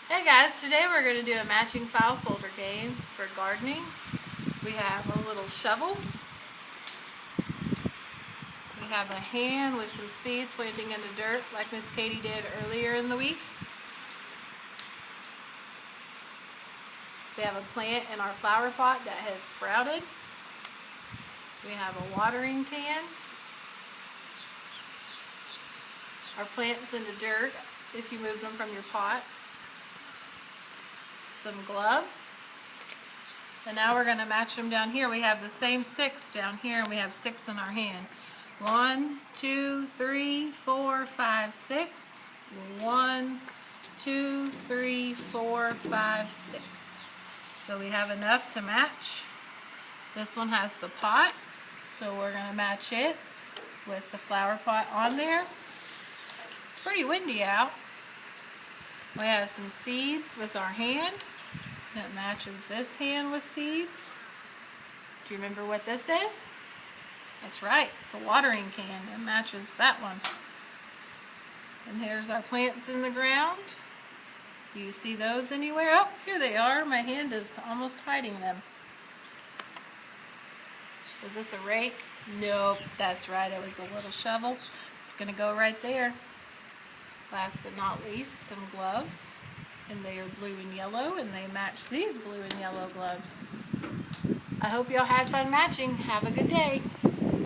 Hey guys, today we're going to do a matching file folder game for gardening. We have a little shovel. We have a hand with some seeds planting in the dirt like Miss Katie did earlier in the week. We have a plant in our flower pot that has sprouted. We have a watering can. Our plant's in the dirt if you moved them from your pot. Some gloves, and now we're going to match them down here. We have the same 6 down here, and we have 6 in our hand. 1, 2, 3, 4, 5, 6. 1, 2, 3, 4, 5, 6. So we have enough to match. This one has the pot, so we're going to match it with the flower pot on there. It's pretty windy out. We have some seeds with our hand that matches this hand with seeds. Do you remember what this is? That's right, it's a watering can. It matches that one. And here's our plants in the ground. Do you see those anywhere? Oh, here they are. My hand is almost hiding them. Was this a rake? Nope, that's right, it was a little shovel. It's going to go right there. Last but not least, some gloves, and they are blue and yellow, and they match these blue and yellow gloves. I hope y'all had fun matching. Have a good day.